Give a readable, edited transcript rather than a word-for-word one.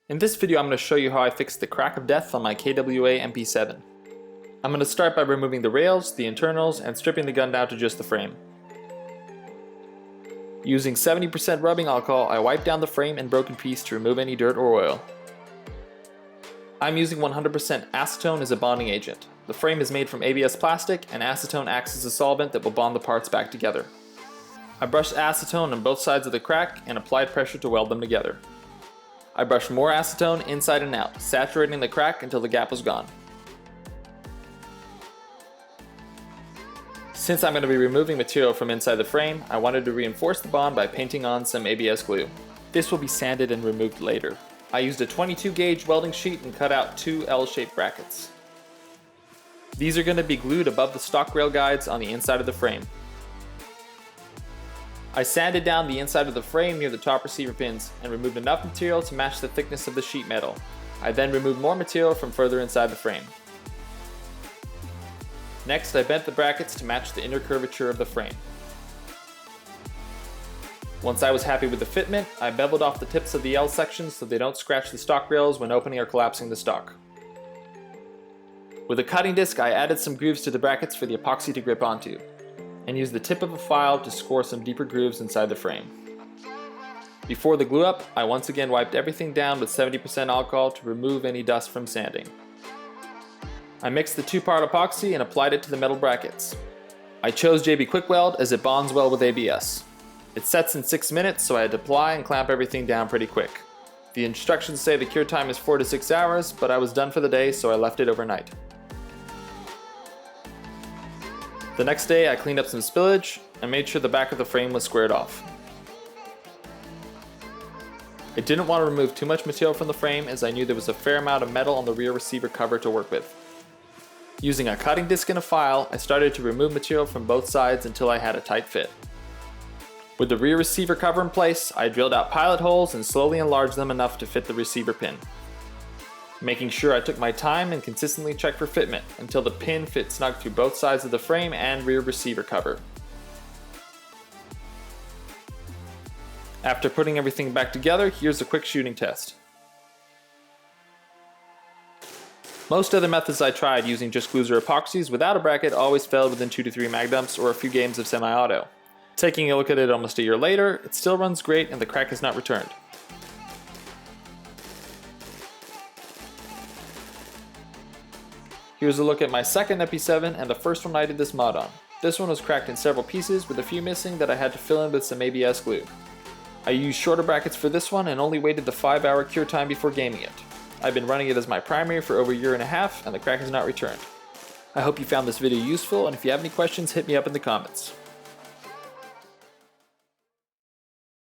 In this video I'm going to show you how I fixed the crack of death on my KWA MP7. I'm going to start by removing the rails, the internals, and stripping the gun down to just the frame. Using 70% rubbing alcohol, I wipe down the frame and broken piece to remove any dirt or oil. I'm using 100% acetone as a bonding agent. The frame is made from ABS plastic, and acetone acts as a solvent that will bond the parts back together. I brushed acetone on both sides of the crack and applied pressure to weld them together. I brushed more acetone inside and out, saturating the crack until the gap was gone. Since I'm going to be removing material from inside the frame, I wanted to reinforce the bond by painting on some ABS glue. This will be sanded and removed later. I used a 22 gauge welding sheet and cut out two L-shaped brackets. These are going to be glued above the stock rail guides on the inside of the frame. I sanded down the inside of the frame near the top receiver pins and removed enough material to match the thickness of the sheet metal. I then removed more material from further inside the frame. Next, I bent the brackets to match the inner curvature of the frame. Once I was happy with the fitment, I beveled off the tips of the L sections so they don't scratch the stock rails when opening or collapsing the stock. With a cutting disc, I added some grooves to the brackets for the epoxy to grip onto, and used the tip of a file to score some deeper grooves inside the frame. Before the glue up, I once again wiped everything down with 70% alcohol to remove any dust from sanding. I mixed the two-part epoxy and applied it to the metal brackets. I chose JB Quick Weld as it bonds well with ABS. It sets in 6 minutes, so I had to apply and clamp everything down pretty quick. The instructions say the cure time is 4 to 6 hours, but I was done for the day, so I left it overnight. The next day I cleaned up some spillage and made sure the back of the frame was squared off. I didn't want to remove too much material from the frame as I knew there was a fair amount of metal on the rear receiver cover to work with. Using a cutting disc and a file, I started to remove material from both sides until I had a tight fit. With the rear receiver cover in place, I drilled out pilot holes and slowly enlarged them enough to fit the receiver pin. Making sure I took my time and consistently checked for fitment until the pin fit snug through both sides of the frame and rear receiver cover. After putting everything back together, here's a quick shooting test. Most other methods I tried using just glues or epoxies without a bracket always failed within 2 to 3 mag dumps or a few games of semi-auto. Taking a look at it almost a year later, it still runs great and the crack has not returned. Here's a look at my second MP7 and the first one I did this mod on. This one was cracked in several pieces with a few missing that I had to fill in with some ABS glue. I used shorter brackets for this one and only waited the 5-hour cure time before gaming it. I've been running it as my primary for over a year and a half and the crack has not returned. I hope you found this video useful, and if you have any questions, hit me up in the comments.